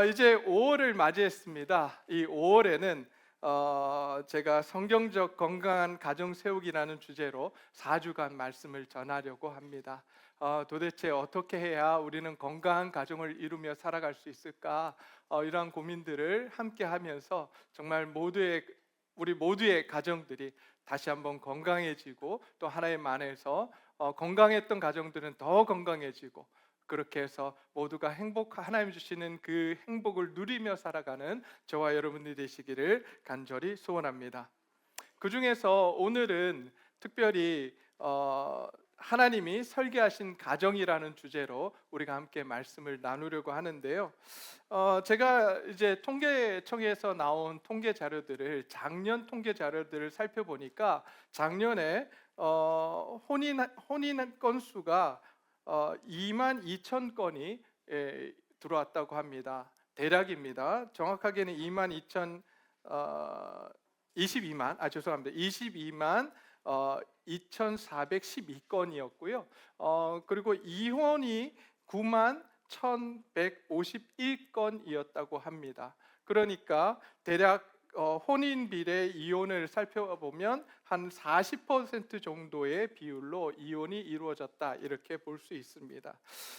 이제 5월을 맞이했습니다. 이 5월에는 제가 성경적 건강한 가정 세우기라는 주제로 4주간 말씀을 전하려고 합니다. 도대체 어떻게 해야 우리는 건강한 가정을 이루며 살아갈 수 있을까? 이러한 고민들을 함께 하면서 정말 우리 모두의 가정들이 다시 한번 건강해지고, 또 하나님 안에서 건강했던 가정들은 더 건강해지고, 그렇게 해서 모두가 하나님 주시는 그 행복을 누리며 살아가는 저와 여러분이 되시기를 간절히 소원합니다. 그 중에서 오늘은 특별히 하나님이 설계하신 가정이라는 주제로 우리가 함께 말씀을 나누려고 하는데요. 제가 이제 통계청에서 나온 통계 자료들을, 작년 통계 자료들을 살펴보니까 작년에 혼인 건수가 2만 2천 건이 들어왔다고 합니다. 대략입니다. 정확하게는 2만 2천 22만 2,412건이었고요. 그리고 이혼이 9만 1,151건이었다고 합니다. 그러니까 대략 혼인 비례 이혼을 살펴보면 한 40% 정도의 비율로 이혼이 이루어졌다, 이렇게 볼 수 있습니다.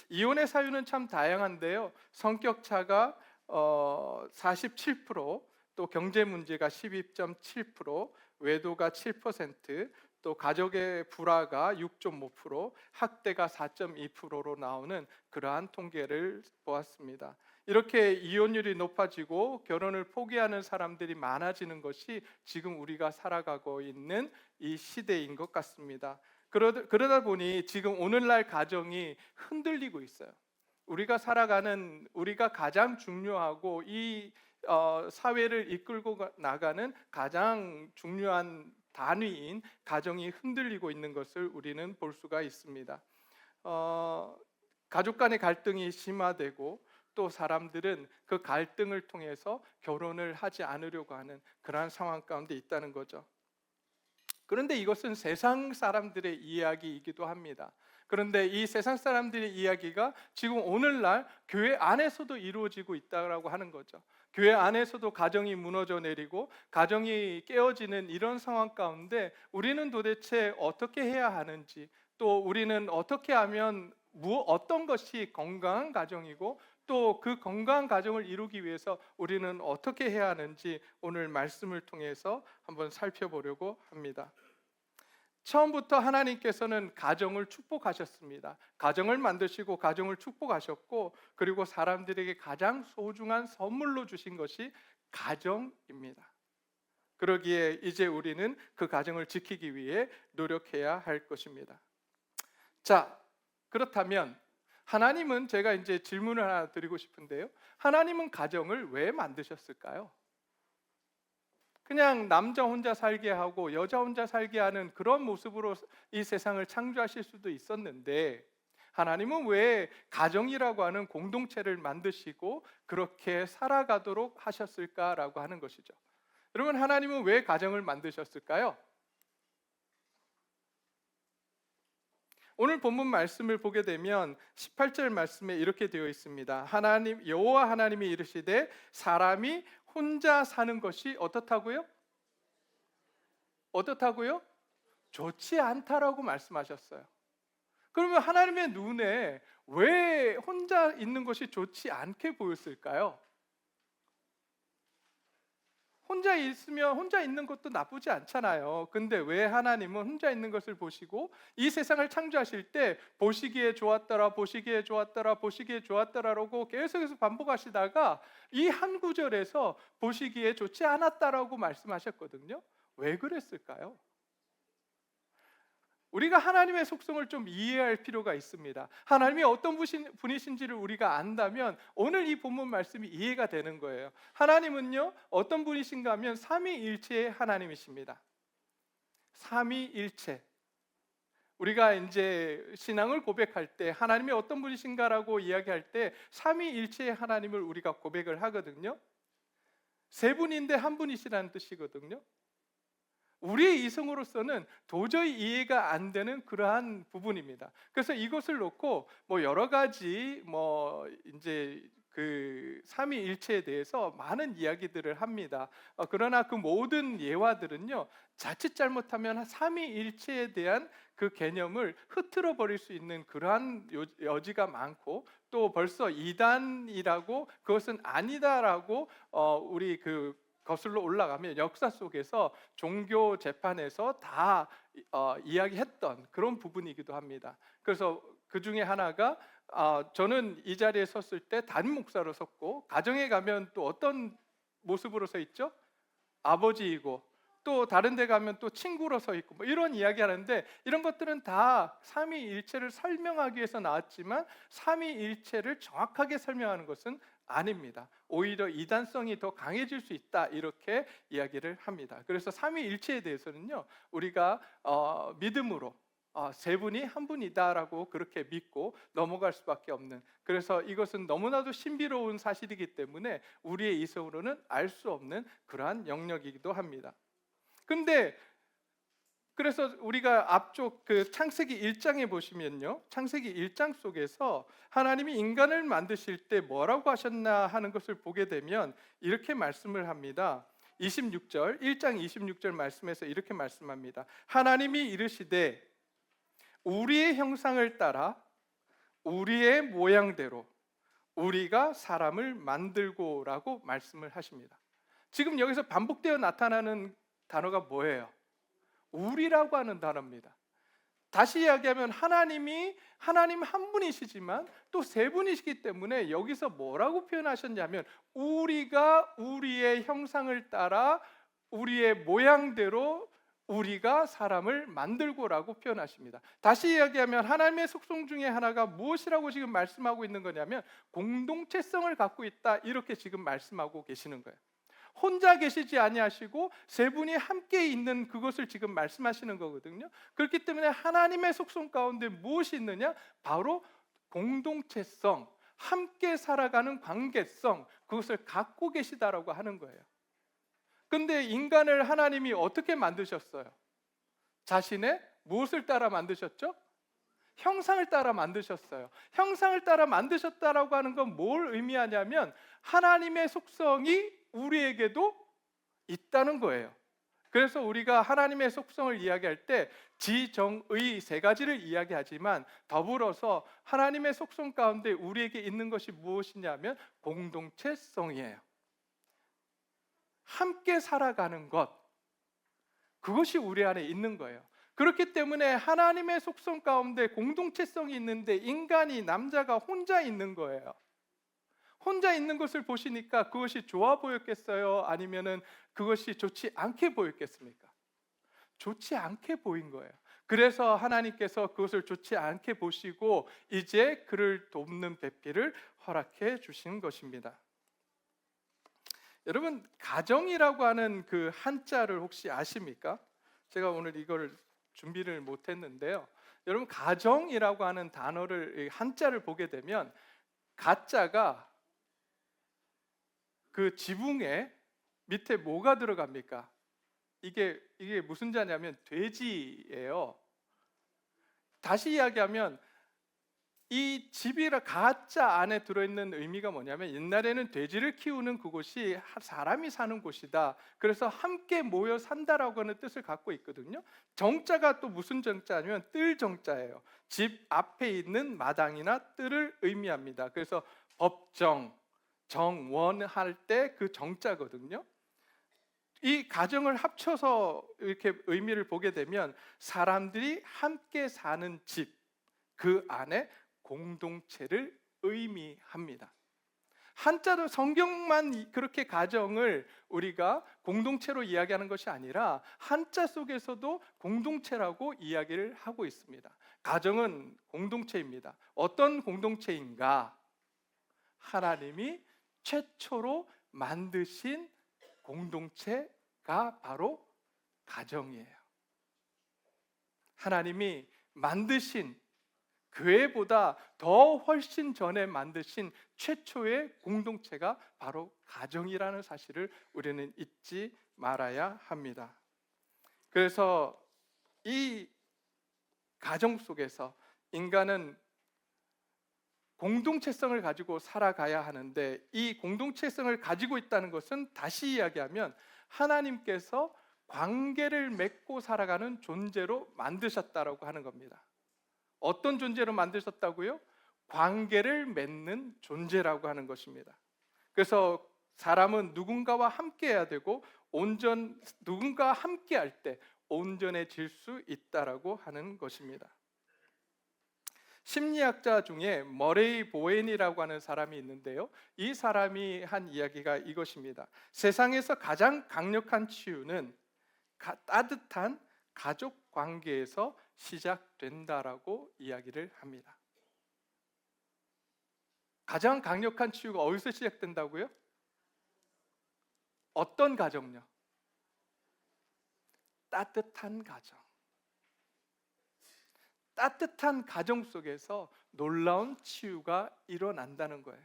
이혼의 사유는 참 다양한데요. 성격차가 47%, 또 경제 문제가 12.7%, 외도가 7%, 또 가족의 불화가 6.5%, 학대가 4.2%로 나오는 그러한 통계를 보았습니다. 이렇게 이혼율이 높아지고 결혼을 포기하는 사람들이 많아지는 것이 지금 우리가 살아가고 있는 이 시대인 것 같습니다. 그러다 보니 지금 오늘날 가정이 흔들리고 있어요. 우리가 가장 중요하고 이 사회를 이끌고 나가는 가장 중요한 단위인 가정이 흔들리고 있는 것을 우리는 볼 수가 있습니다. 가족 간의 갈등이 심화되고, 또 사람들은 그 갈등을 통해서 결혼을 하지 않으려고 하는 그러한 상황 가운데 있다는 거죠. 그런데 이것은 세상 사람들의 이야기이기도 합니다. 그런데 이 세상 사람들의 이야기가 지금 오늘날 교회 안에서도 이루어지고 있다고 하는 거죠. 교회 안에서도 가정이 무너져 내리고 가정이 깨어지는 이런 상황 가운데 우리는 도대체 어떻게 해야 하는지, 또 우리는 어떻게 하면 어떤 것이 건강한 가정이고, 또 그 건강한 가정을 이루기 위해서 우리는 어떻게 해야 하는지 오늘 말씀을 통해서 한번 살펴보려고 합니다. 처음부터 하나님께서는 가정을 축복하셨습니다. 가정을 만드시고 가정을 축복하셨고, 그리고 사람들에게 가장 소중한 선물로 주신 것이 가정입니다. 그러기에 이제 우리는 그 가정을 지키기 위해 노력해야 할 것입니다. 자, 그렇다면 하나님은, 제가 이제 질문을 하나 드리고 싶은데요. 하나님은 가정을 왜 만드셨을까요? 그냥 남자 혼자 살게 하고 여자 혼자 살게 하는 그런 모습으로 이 세상을 창조하실 수도 있었는데, 하나님은 왜 가정이라고 하는 공동체를 만드시고 그렇게 살아가도록 하셨을까라고 하는 것이죠. 여러분, 하나님은 왜 가정을 만드셨을까요? 오늘 본문 말씀을 보게 되면 18절 말씀에 이렇게 되어 있습니다. 여호와 하나님이 이르시되 사람이 혼자 사는 것이 어떻다고요? 좋지 않다라고 말씀하셨어요. 그러면 하나님의 눈에 왜 혼자 있는 것이 좋지 않게 보였을까요? 혼자 있는 것도 나쁘지 않잖아요. 근데 왜 하나님은 혼자 있는 것을 보시고 이 세상을 창조하실 때 보시기에 좋았더라, 보시기에 좋았더라, 보시기에 좋았더라라고 계속해서 반복하시다가 이 한 구절에서 보시기에 좋지 않았다라고 말씀하셨거든요. 왜 그랬을까요? 우리가 하나님의 속성을 좀 이해할 필요가 있습니다. 하나님이 어떤 분이신지를 우리가 안다면 오늘 이 본문 말씀이 이해가 되는 거예요. 하나님은요, 어떤 분이신가 하면 삼위일체의 하나님이십니다. 삼위일체. 우리가 이제 신앙을 고백할 때 하나님이 어떤 분이신가라고 이야기할 때 삼위일체의 하나님을 우리가 고백을 하거든요. 세 분인데 한 분이시라는 뜻이거든요. 우리의 이성으로서는 도저히 이해가 안 되는 그러한 부분입니다. 그래서 이것을 놓고 여러 가지 이제 그 삼위일체에 대해서 많은 이야기들을 합니다. 그러나 그 모든 예화들은요, 자칫 잘못하면 삼위일체에 대한 그 개념을 흐트러 버릴 수 있는 그러한 여지가 많고, 또 벌써 이단이라고 그것은 아니다라고 우리 그 거슬러 올라가면 역사 속에서 종교 재판에서 다 이야기했던 그런 부분이기도 합니다. 그래서 그 중에 하나가 저는 이 자리에 섰을 때 담임 목사로 섰고, 가정에 가면 또 어떤 모습으로 서 있죠? 아버지이고, 또 다른 데 가면 또 친구로 서 있고, 뭐 이런 이야기 하는데, 이런 것들은 다 삼위일체를 설명하기 위해서 나왔지만 삼위일체를 정확하게 설명하는 것은 아닙니다. 오히려 이단성이 더 강해질 수 있다, 이렇게 이야기를 합니다. 그래서 삼위일체에 대해서는요, 우리가 믿음으로 세 분이 한 분이다라고 그렇게 믿고 넘어갈 수밖에 없는, 그래서 이것은 너무나도 신비로운 사실이기 때문에 우리의 이성으로는 알 수 없는 그러한 영역이기도 합니다. 근데 그래서 우리가 앞쪽 그 창세기 1장에 보시면요, 창세기 1장 속에서 하나님이 인간을 만드실 때 뭐라고 하셨나 하는 것을 보게 되면 이렇게 말씀을 합니다. 26절, 1장 26절 말씀에서 이렇게 말씀합니다. 하나님이 이르시되 우리의 형상을 따라 우리의 모양대로 우리가 사람을 만들고라고 말씀을 하십니다. 지금 여기서 반복되어 나타나는 단어가 뭐예요? 우리라고 하는 단어입니다. 다시 이야기하면 하나님 한 분이시지만 또 세 분이시기 때문에 여기서 뭐라고 표현하셨냐면 우리가 우리의 형상을 따라 우리의 모양대로 우리가 사람을 만들고라고 표현하십니다. 다시 이야기하면 하나님의 속성 중에 하나가 무엇이라고 지금 말씀하고 있는 거냐면 공동체성을 갖고 있다, 이렇게 지금 말씀하고 계시는 거예요. 혼자 계시지 아니하시고 세 분이 함께 있는 그것을 지금 말씀하시는 거거든요. 그렇기 때문에 하나님의 속성 가운데 무엇이 있느냐? 바로 공동체성, 함께 살아가는 관계성, 그것을 갖고 계시다라고 하는 거예요. 근데 인간을 하나님이 어떻게 만드셨어요? 자신의 무엇을 따라 만드셨죠? 형상을 따라 만드셨어요. 형상을 따라 만드셨다라고 하는 건 뭘 의미하냐면 하나님의 속성이 우리에게도 있다는 거예요. 그래서 우리가 하나님의 속성을 이야기할 때 지, 정, 의 세 가지를 이야기하지만 더불어서 하나님의 속성 가운데 우리에게 있는 것이 무엇이냐면 공동체성이에요. 함께 살아가는 것, 그것이 우리 안에 있는 거예요. 그렇기 때문에 하나님의 속성 가운데 공동체성이 있는데 인간이, 남자가 혼자 있는 거예요. 혼자 있는 것을 보시니까 그것이 좋아 보였겠어요? 아니면은 그것이 좋지 않게 보였겠습니까? 좋지 않게 보인 거예요. 그래서 하나님께서 그것을 좋지 않게 보시고 이제 그를 돕는 배필을 허락해 주신 것입니다. 여러분, 가정이라고 하는 그 한자를 혹시 아십니까? 제가 오늘 이걸 준비를 못했는데요. 여러분, 가정이라고 하는 단어를, 한자를 보게 되면 가자가 그 지붕에 밑에 뭐가 들어갑니까? 이게 무슨 자냐면 돼지예요. 다시 이야기하면 이 집이라 가짜 안에 들어있는 의미가 뭐냐면 옛날에는 돼지를 키우는 그곳이 사람이 사는 곳이다. 그래서 함께 모여 산다라고 하는 뜻을 갖고 있거든요. 정자가 또 무슨 정자냐면 뜰 정자예요. 집 앞에 있는 마당이나 뜰을 의미합니다. 그래서 법정, 정원할 때 그 정자거든요. 이 가정을 합쳐서 이렇게 의미를 보게 되면 사람들이 함께 사는 집, 그 안에 공동체를 의미합니다. 한자로 성경만 그렇게 가정을 우리가 공동체로 이야기하는 것이 아니라 한자 속에서도 공동체라고 이야기를 하고 있습니다. 가정은 공동체입니다. 어떤 공동체인가? 하나님이 최초로 만드신 공동체가 바로 가정이에요. 하나님이 만드신, 교회보다 더 훨씬 전에 만드신 최초의 공동체가 바로 가정이라는 사실을 우리는 잊지 말아야 합니다. 그래서 이 가정 속에서 인간은 공동체성을 가지고 살아가야 하는데, 이 공동체성을 가지고 있다는 것은 다시 이야기하면 하나님께서 관계를 맺고 살아가는 존재로 만드셨다라고 하는 겁니다. 어떤 존재로 만드셨다고요? 관계를 맺는 존재라고 하는 것입니다. 그래서 사람은 누군가와 함께 해야 되고 누군가와 함께 할 때 온전해질 수 있다라고 하는 것입니다. 심리학자 중에 머레이 보웬이라고 하는 사람이 있는데요, 이 사람이 한 이야기가 이것입니다. 세상에서 가장 강력한 치유는 따뜻한 가족 관계에서 시작된다라고 이야기를 합니다. 가장 강력한 치유가 어디서 시작된다고요? 어떤 가정요? 따뜻한 가정. 따뜻한 가정 속에서 놀라운 치유가 일어난다는 거예요.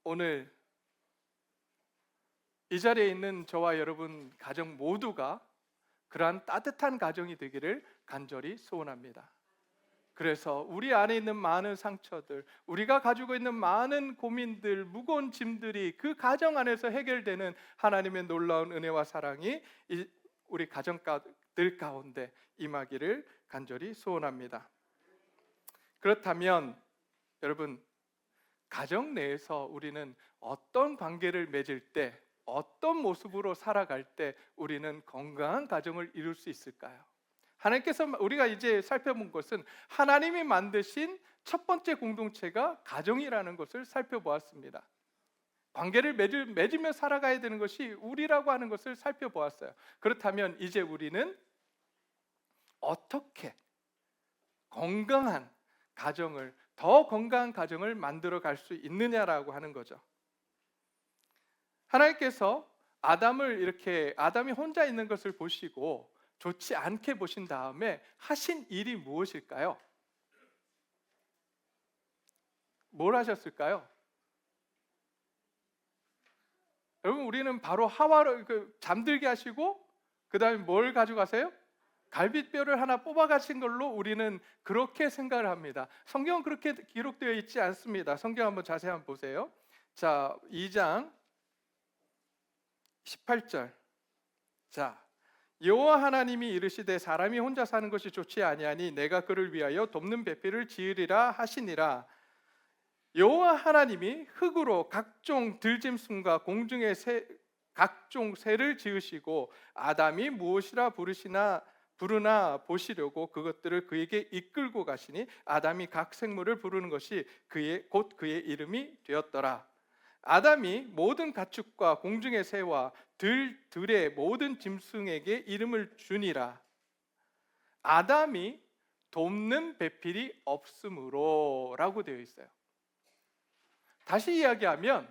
오늘 이 자리에 있는 저와 여러분 가정 모두가 그러한 따뜻한 가정이 되기를 간절히 소원합니다. 그래서 우리 안에 있는 많은 상처들, 우리가 가지고 있는 많은 고민들, 무거운 짐들이 그 가정 안에서 해결되는 하나님의 놀라운 은혜와 사랑이 우리 가정들 가운데 임하기를 간절히 소원합니다. 그렇다면 여러분, 가정 내에서 우리는 어떤 관계를 맺을 때, 어떤 모습으로 살아갈 때 우리는 건강한 가정을 이룰 수 있을까요? 하나님께서, 우리가 이제 살펴본 것은 하나님이 만드신 첫 번째 공동체가 가정이라는 것을 살펴보았습니다. 관계를 맺으며 살아가야 되는 것이 우리라고 하는 것을 살펴보았어요. 그렇다면 이제 우리는 어떻게 건강한 가정을, 더 건강한 가정을 만들어 갈 수 있느냐라고 하는 거죠. 하나님께서 아담이 혼자 있는 것을 보시고 좋지 않게 보신 다음에 하신 일이 무엇일까요? 뭘 하셨을까요? 여러분, 우리는 바로 하와를 잠들게 하시고 그 다음에 뭘 가져가세요? 갈빗뼈를 하나 뽑아가신 걸로 우리는 그렇게 생각을 합니다. 성경은 그렇게 기록되어 있지 않습니다. 성경 한번 자세히 한번 보세요. 자, 2장 18절. 자, 여호와 하나님이 이르시되 사람이 혼자 사는 것이 좋지 아니하니 내가 그를 위하여 돕는 배필을 지으리라 하시니라. 여호와 하나님이 흙으로 각종 들짐승과 공중의 각종 새를 지으시고 아담이 무엇이라 부르나 보시려고 그것들을 그에게 이끌고 가시니 아담이 각 생물을 부르는 것이 곧 그의 이름이 되었더라. 아담이 모든 가축과 공중의 새와 들의 모든 짐승에게 이름을 주니라. 아담이 돕는 배필이 없으므로 라고 되어 있어요. 다시 이야기하면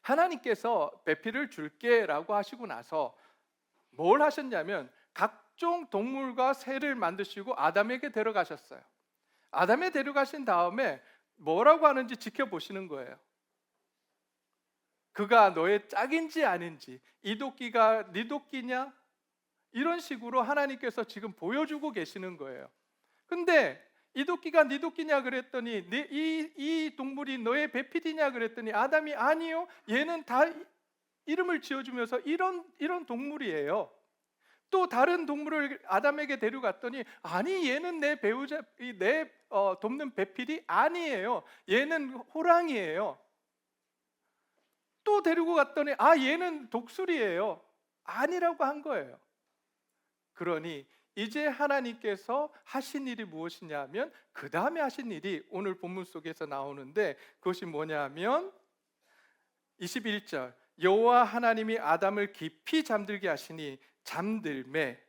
하나님께서 배필을 줄게 라고 하시고 나서 뭘 하셨냐면 각종 동물과 새를 만드시고 아담에게 데려가셨어요. 아담에 데려가신 다음에 뭐라고 하는지 지켜보시는 거예요. 그가 너의 짝인지 아닌지, 이 도끼가 네 도끼냐? 이런 식으로 하나님께서 지금 보여주고 계시는 거예요. 근데 이 도끼가 네 도끼냐 그랬더니 이 동물이 너의 배필이냐 그랬더니 아담이 아니요, 얘는 다 이름을 지어주면서 이런 동물이에요. 또 다른 동물을 아담에게 데려갔더니 아니, 얘는 내 배우자, 돕는 배필이 아니에요. 얘는 호랑이에요. 또 데리고 갔더니 얘는 독수리예요. 아니라고 한 거예요. 그러니 이제 하나님께서 하신 일이 무엇이냐면 그 다음에 하신 일이 오늘 본문 속에서 나오는데 그것이 뭐냐면 21절, 여호와 하나님이 아담을 깊이 잠들게 하시니 잠들매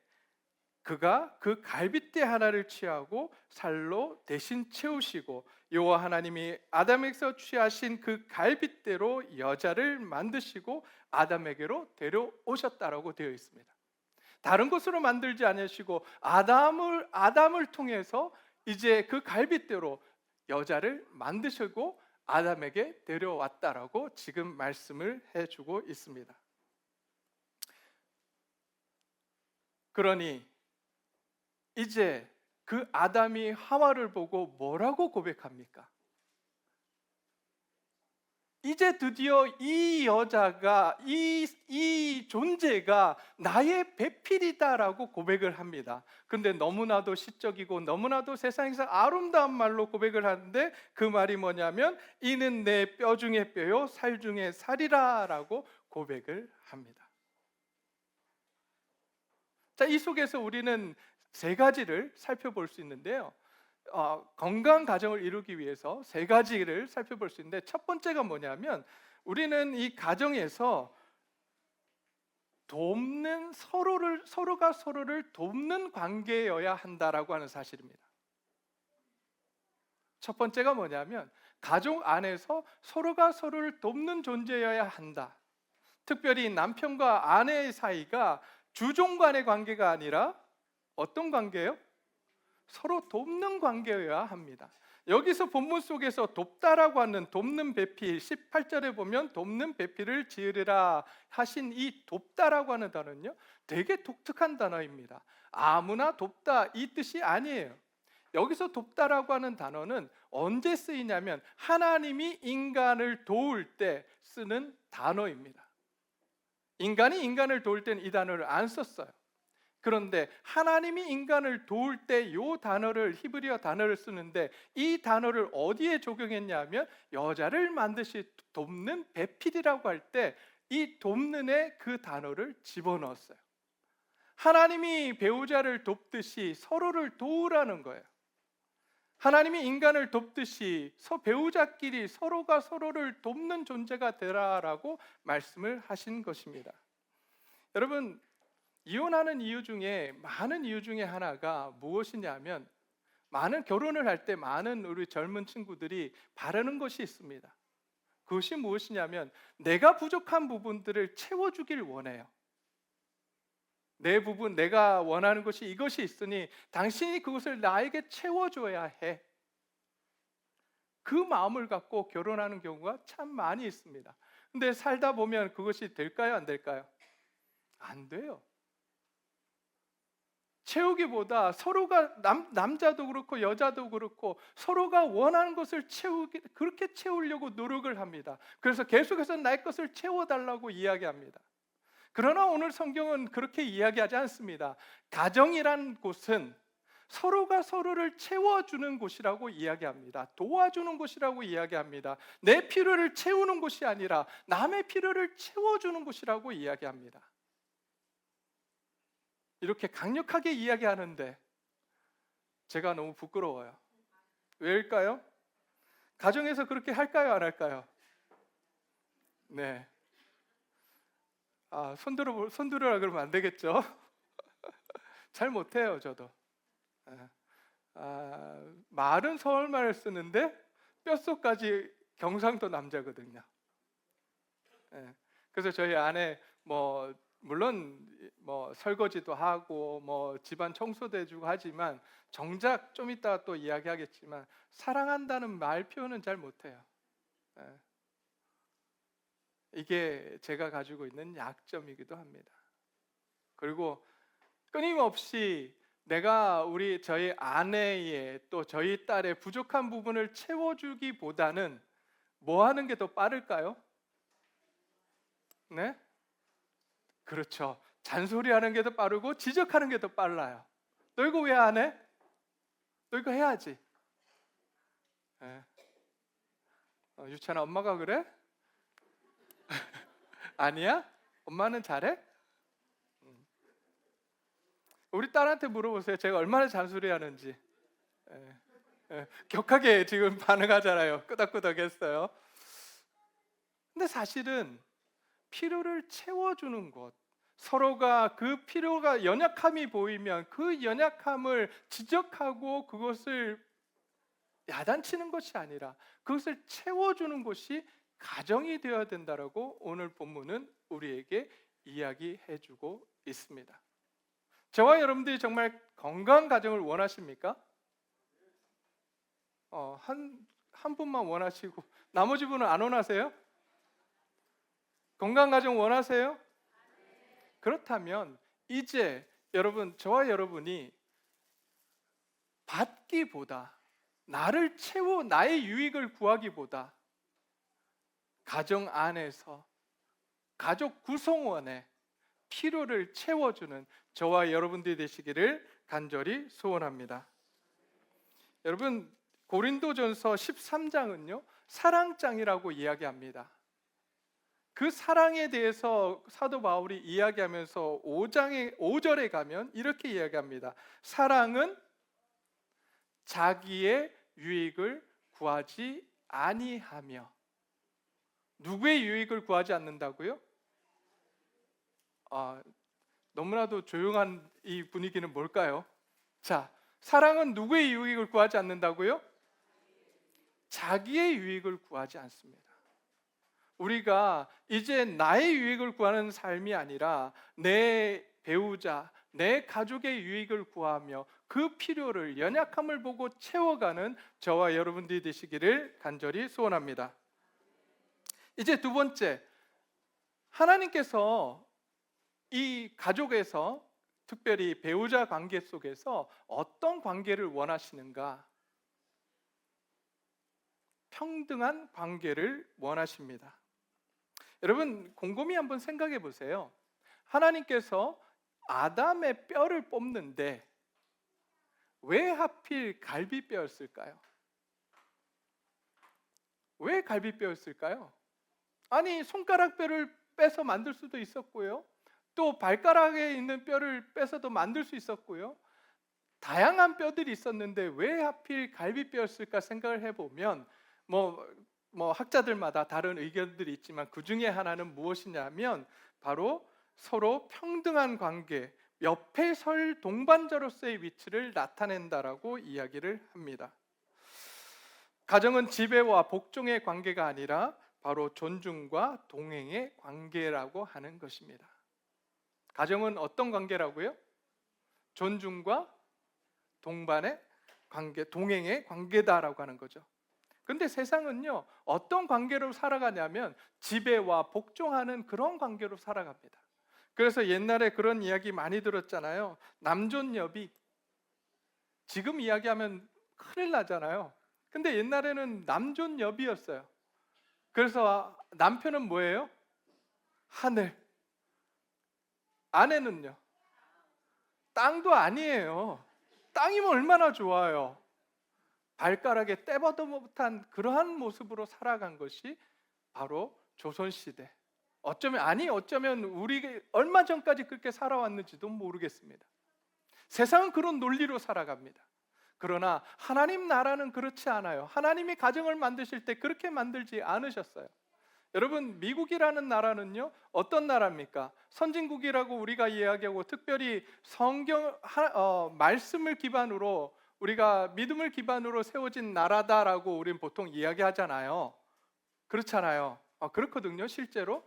그가 그 갈빗대 하나를 취하고 살로 대신 채우시고 여호와 하나님이 아담에게서 취하신 그 갈빗대로 여자를 만드시고 아담에게로 데려오셨다라고 되어 있습니다. 다른 것으로 만들지 않으시고 아담을 통해서 이제 그 갈빗대로 여자를 만드시고 아담에게 데려왔다라고 지금 말씀을 해주고 있습니다. 그러니 이제 그 아담이 하와를 보고 뭐라고 고백합니까? 이제 드디어 이 여자가, 이 존재가 나의 배필이다라고 고백을 합니다. 근데 너무나도 시적이고 너무나도 세상에서 아름다운 말로 고백을 하는데, 그 말이 뭐냐면 이는 내 뼈 중에 뼈요 살 중에 살이라라고 고백을 합니다. 자, 이 속에서 우리는 세 가지를 살펴볼 수 있는데요. 건강한 가정을 이루기 위해서 세 가지를 살펴볼 수 있는데, 첫 번째가 뭐냐면 우리는 이 가정에서 서로가 서로를 돕는 관계여야 한다라고 하는 사실입니다. 첫 번째가 뭐냐면 가족 안에서 서로가 서로를 돕는 존재여야 한다. 특별히 남편과 아내의 사이가 주종 간의 관계가 아니라 어떤 관계예요? 서로 돕는 관계여야 합니다. 여기서 본문 속에서 돕다라고 하는 돕는 배필, 18절에 보면 돕는 배필을 지으리라 하신 이 돕다라고 하는 단어는요, 되게 독특한 단어입니다. 아무나 돕다 이 뜻이 아니에요. 여기서 돕다라고 하는 단어는 언제 쓰이냐면 하나님이 인간을 도울 때 쓰는 단어입니다. 인간이 인간을 도울 때는 이 단어를 안 썼어요. 그런데 하나님이 인간을 도울 때 이 단어를, 히브리어 단어를 쓰는데, 이 단어를 어디에 적용했냐면 여자를 반드시 돕는 배필이라고 할 때 이 돕는에 그 단어를 집어넣었어요. 하나님이 배우자를 돕듯이 서로를 도우라는 거예요. 하나님이 인간을 돕듯이 배우자끼리 서로가 서로를 돕는 존재가 되라라고 말씀을 하신 것입니다. 여러분, 이혼하는 이유 중에 많은 이유 중에 하나가 무엇이냐면, 많은 결혼을 할 때 많은 우리 젊은 친구들이 바라는 것이 있습니다. 그것이 무엇이냐면 내가 부족한 부분들을 채워주길 원해요. 내 부분, 내가 원하는 것이 이것이 있으니 당신이 그것을 나에게 채워줘야 해. 그 마음을 갖고 결혼하는 경우가 참 많이 있습니다. 근데 살다 보면 그것이 될까요, 안 될까요? 안 돼요. 채우기보다 서로가 남자도 그렇고 여자도 그렇고 서로가 원하는 것을 그렇게 채우려고 노력을 합니다. 그래서 계속해서 내 것을 채워달라고 이야기합니다. 그러나 오늘 성경은 그렇게 이야기하지 않습니다. 가정이란 곳은 서로가 서로를 채워주는 곳이라고 이야기합니다. 도와주는 곳이라고 이야기합니다. 내 필요를 채우는 곳이 아니라 남의 필요를 채워주는 곳이라고 이야기합니다. 이렇게 강력하게 이야기하는데 제가 너무 부끄러워요. 왜일까요? 가정에서 그렇게 할까요, 안 할까요? 네. 손들으라 그러면 안 되겠죠? 잘 못해요, 저도. 말은 서울말을 쓰는데 뼛속까지 경상도 남자거든요. 그래서 저희 아내 물론 설거지도 하고 집안 청소도 해주고 하지만 정작 좀 이따 또 이야기하겠지만 사랑한다는 말 표현은 잘 못해요. 이게 제가 가지고 있는 약점이기도 합니다. 그리고 끊임없이 내가 저희 아내의 또 저희 딸의 부족한 부분을 채워주기보다는 뭐 하는 게 더 빠를까요? 네? 그렇죠. 잔소리하는 게 더 빠르고 지적하는 게 더 빨라요. 너 이거 왜 안 해? 너 이거 해야지. 네. 유찬아, 엄마가 그래? 아니야? 엄마는 잘해? 우리 딸한테 물어보세요. 제가 얼마나 잔소리하는지. 격하게 지금 반응하잖아요. 끄덕끄덕했어요. 근데 사실은 필요를 채워주는 것, 서로가 그 필요가 연약함이 보이면 그 연약함을 지적하고 그것을 야단치는 것이 아니라 그것을 채워주는 것이 가정이 되어야 된다라고 오늘 본문은 우리에게 이야기해주고 있습니다. 저와 여러분들이 정말 건강한 가정을 원하십니까? 한 분만 원하시고 나머지 분은 안 원하세요? 건강한 가정 원하세요? 그렇다면 이제 저와 여러분이 받기보다, 나를 채워 나의 유익을 구하기보다 가정 안에서 가족 구성원의 필요를 채워주는 저와 여러분들이 되시기를 간절히 소원합니다. 여러분, 고린도전서 13장은요 사랑장이라고 이야기합니다. 그 사랑에 대해서 사도 바울이 이야기하면서 5절에 가면 이렇게 이야기합니다. 사랑은 자기의 유익을 구하지 아니하며. 누구의 유익을 구하지 않는다고요? 너무나도 조용한 이 분위기는 뭘까요? 자, 사랑은 누구의 유익을 구하지 않는다고요? 자기의 유익을 구하지 않습니다. 우리가 이제 나의 유익을 구하는 삶이 아니라 내 배우자, 내 가족의 유익을 구하며 그 필요를, 연약함을 보고 채워가는 저와 여러분들이 되시기를 간절히 소원합니다. 이제 두 번째, 하나님께서 이 가족에서, 특별히 배우자 관계 속에서 어떤 관계를 원하시는가? 평등한 관계를 원하십니다. 여러분, 곰곰이 한번 생각해 보세요. 하나님께서 아담의 뼈를 뽑는데 왜 하필 갈비뼈였을까요? 왜 갈비뼈였을까요? 아니, 손가락 뼈를 빼서 만들 수도 있었고요, 또 발가락에 있는 뼈를 빼서도 만들 수 있었고요, 다양한 뼈들이 있었는데 왜 하필 갈비뼈였을까 생각을 해보면 학자들마다 다른 의견들이 있지만 그 중에 하나는 무엇이냐면 바로 서로 평등한 관계, 옆에 설 동반자로서의 위치를 나타낸다라고 이야기를 합니다. 가정은 지배와 복종의 관계가 아니라 바로 존중과 동행의 관계라고 하는 것입니다. 가정은 어떤 관계라고요? 존중과 동반의 관계, 동행의 관계다라고 하는 거죠. 근데 세상은요 어떤 관계로 살아가냐면 지배와 복종하는 그런 관계로 살아갑니다. 그래서 옛날에 그런 이야기 많이 들었잖아요. 남존여비. 지금 이야기하면 큰일 나잖아요. 근데 옛날에는 남존여비였어요. 그래서 남편은 뭐예요? 하늘. 아내는요? 땅도 아니에요. 땅이면 얼마나 좋아요. 발가락에 떼봐도 못한 그러한 모습으로 살아간 것이 바로 조선시대. 어쩌면 우리 얼마 전까지 그렇게 살아왔는지도 모르겠습니다. 세상은 그런 논리로 살아갑니다. 그러나 하나님 나라는 그렇지 않아요. 하나님이 가정을 만드실 때 그렇게 만들지 않으셨어요. 여러분, 미국이라는 나라는요 어떤 나라입니까? 선진국이라고 우리가 이야기하고, 특별히 성경 말씀을 기반으로, 우리가 믿음을 기반으로 세워진 나라다라고 우리는 보통 이야기하잖아요. 그렇잖아요. 그렇거든요, 실제로.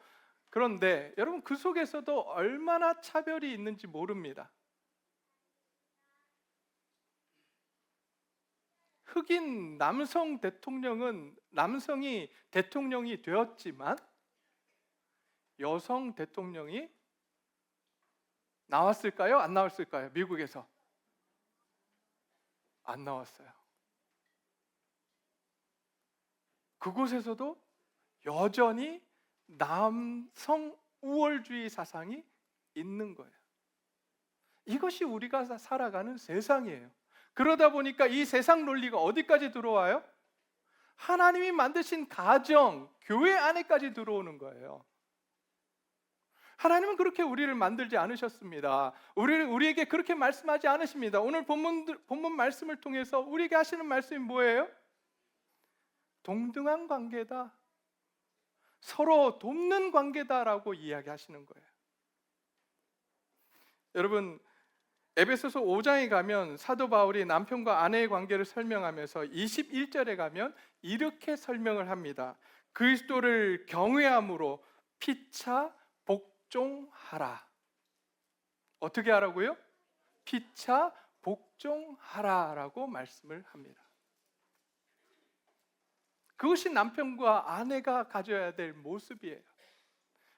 그런데 여러분, 그 속에서도 얼마나 차별이 있는지 모릅니다. 흑인 남성 대통령은, 남성이 대통령이 되었지만 여성 대통령이 나왔을까요? 안 나왔을까요? 미국에서 안 나왔어요. 그곳에서도 여전히 남성 우월주의 사상이 있는 거예요. 이것이 우리가 살아가는 세상이에요. 그러다 보니까 이 세상 논리가 어디까지 들어와요? 하나님이 만드신 가정, 교회 안에까지 들어오는 거예요. 하나님은 그렇게 우리를 만들지 않으셨습니다. 우리에게 그렇게 말씀하지 않으십니다. 오늘 본문 말씀을 통해서 우리에게 하시는 말씀이 뭐예요? 동등한 관계다, 서로 돕는 관계다라고 이야기하시는 거예요. 여러분, 에베소서 5장에 가면 사도 바울이 남편과 아내의 관계를 설명하면서 21절에 가면 이렇게 설명을 합니다. 그리스도를 경외함으로 피차 복종하라. 어떻게 하라고요? 피차 복종하라라고 말씀을 합니다. 그것이 남편과 아내가 가져야 될 모습이에요.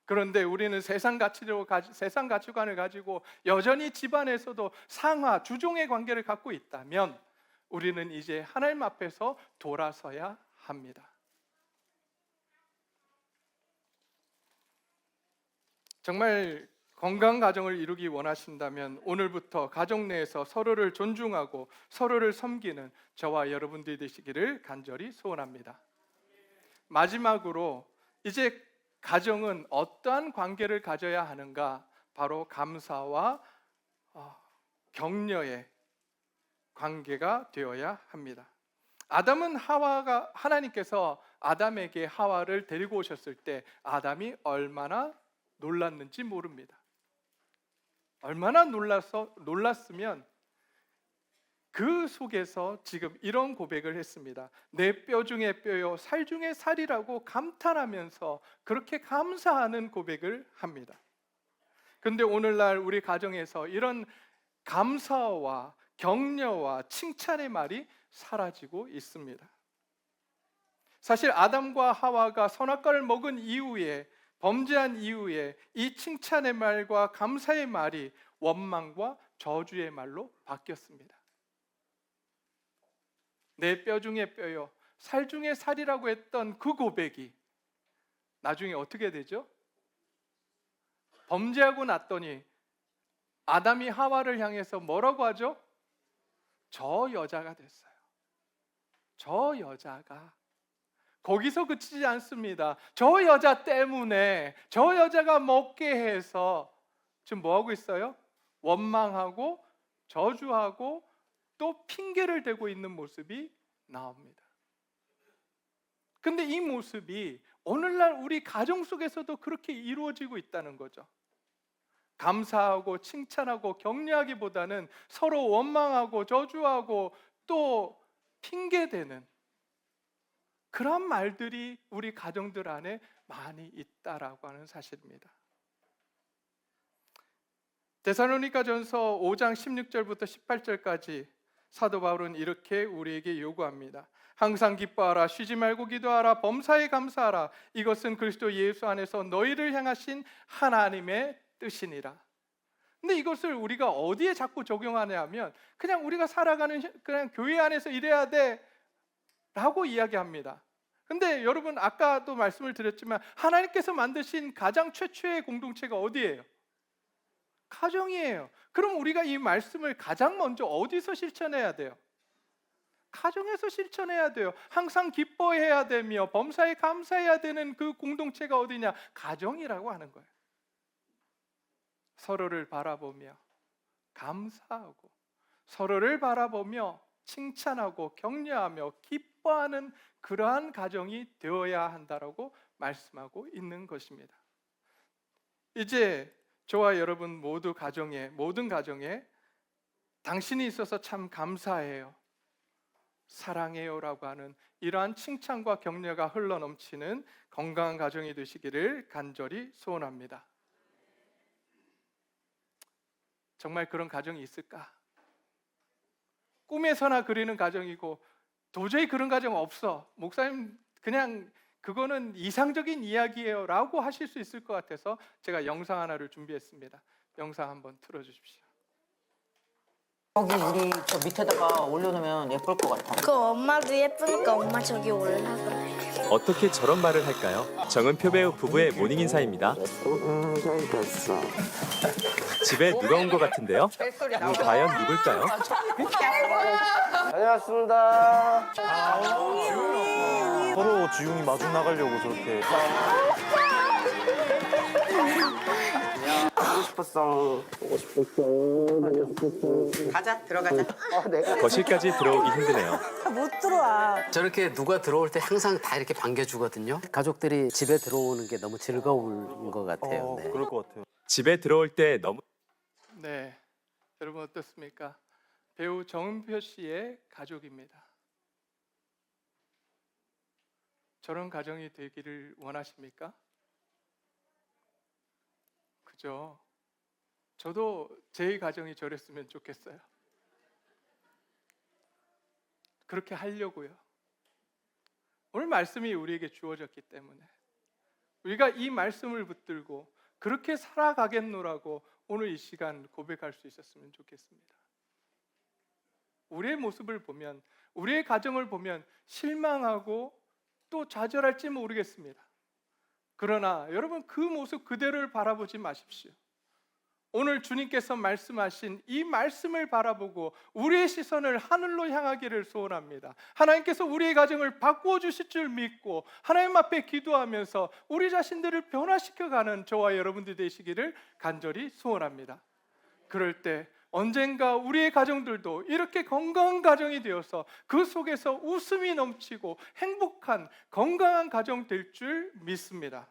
그런데 우리는 세상 가치관을 가지고 여전히 집안에서도 상하, 주종의 관계를 갖고 있다면 우리는 이제 하나님 앞에서 돌아서야 합니다. 정말 건강한 가정을 이루기 원하신다면 오늘부터 가정 내에서 서로를 존중하고 서로를 섬기는 저와 여러분들이 되시기를 간절히 소원합니다. 마지막으로 이제 가정은 어떠한 관계를 가져야 하는가? 바로 감사와 격려의 관계가 되어야 합니다. 아담은 하나님께서 아담에게 하와를 데리고 오셨을 때 아담이 얼마나 놀랐는지 모릅니다. 얼마나 놀랐으면 그 속에서 지금 이런 고백을 했습니다. 내 뼈 중에 뼈요 살 중에 살이라고 감탄하면서 그렇게 감사하는 고백을 합니다. 그런데 오늘날 우리 가정에서 이런 감사와 격려와 칭찬의 말이 사라지고 있습니다. 사실 아담과 하와가 선악과를 먹은 이후에, 범죄한 이후에 이 칭찬의 말과 감사의 말이 원망과 저주의 말로 바뀌었습니다. 내 뼈 중에 뼈요 살 중에 살이라고 했던 그 고백이 나중에 어떻게 되죠? 범죄하고 났더니 아담이 하와를 향해서 뭐라고 하죠? 저 여자가 됐어요. 저 여자가. 거기서 그치지 않습니다. 저 여자 때문에, 저 여자가 먹게 해서 지금 뭐하고 있어요? 원망하고 저주하고 또 핑계를 대고 있는 모습이 나옵니다. 근데 이 모습이 오늘날 우리 가정 속에서도 그렇게 이루어지고 있다는 거죠. 감사하고 칭찬하고 격려하기보다는 서로 원망하고 저주하고 또 핑계대는 그런 말들이 우리 가정들 안에 많이 있다라고 하는 사실입니다. 데살로니가전서 5장 16절부터 18절까지 사도 바울은 이렇게 우리에게 요구합니다. 항상 기뻐하라, 쉬지 말고 기도하라, 범사에 감사하라. 이것은 그리스도 예수 안에서 너희를 향하신 하나님의 뜻이니라. 근데 이것을 우리가 어디에 자꾸 적용하냐 하면 그냥 우리가 살아가는 그냥 교회 안에서 이래야 돼 라고 이야기합니다. 근데 여러분 아까도 말씀을 드렸지만 하나님께서 만드신 가장 최초의 공동체가 어디예요? 가정이에요. 그럼 우리가 이 말씀을 가장 먼저 어디서 실천해야 돼요? 가정에서 실천해야 돼요. 항상 기뻐해야 되며 범사에 감사해야 되는 그 공동체가 어디냐? 가정이라고 하는 거예요. 서로를 바라보며 감사하고 서로를 바라보며 칭찬하고 격려하며 기뻐하는 그러한 가정이 되어야 한다라고 말씀하고 있는 것입니다. 이제 저와 여러분 모든 가정에 당신이 있어서 참 감사해요, 사랑해요라고 하는 이러한 칭찬과 격려가 흘러넘치는 건강한 가정이 되시기를 간절히 소원합니다. 정말 그런 가정이 있을까? 꿈에서나 그리는 가정이고 도저히 그런 가정 없어, 목사님 그냥 그거는 이상적인 이야기예요 라고 하실 수 있을 것 같아서 제가 영상 하나를 준비했습니다. 영상 한번 틀어주십시오. 여기 우리 저 밑에다가 올려놓으면 예쁠 것 같아. 그 엄마도 예쁘니까 엄마 저기 올라 그래. 어떻게 저런 말을 할까요? 정은표 배우 부부의 모닝 인사입니다. 잘 됐어. 집에 누가 온 것 같은데요? 과연 누굴까요? 다녀왔습니다. 서로 지웅이 마중 나가려고 저렇게. 보고 싶었어. 가자, 들어가자. 거실까지 들어오기 힘드네요. 못 들어와. 저렇게 누가 들어올 때 항상 다 이렇게 반겨주거든요. 가족들이 집에 들어오는 게 너무 즐거운 것 같아요. 네. 그럴 것 같아요. 집에 들어올 때 너무 네, 여러분 어떻습니까? 배우 정은표 씨의 가족입니다. 저런 가정이 되기를 원하십니까? 그죠? 저도 제 가정이 저랬으면 좋겠어요. 그렇게 하려고요. 오늘 말씀이 우리에게 주어졌기 때문에 우리가 이 말씀을 붙들고 그렇게 살아가겠노라고 오늘 이 시간 고백할 수 있었으면 좋겠습니다. 우리의 모습을 보면, 우리의 가정을 보면 실망하고 또 좌절할지 모르겠습니다. 그러나 여러분, 그 모습 그대로를 바라보지 마십시오. 오늘 주님께서 말씀하신 이 말씀을 바라보고 우리의 시선을 하늘로 향하기를 소원합니다. 하나님께서 우리의 가정을 바꾸어 주실 줄 믿고 하나님 앞에 기도하면서 우리 자신들을 변화시켜가는 저와 여러분들 되시기를 간절히 소원합니다. 그럴 때 언젠가 우리의 가정들도 이렇게 건강한 가정이 되어서 그 속에서 웃음이 넘치고 행복한 건강한 가정 될 줄 믿습니다.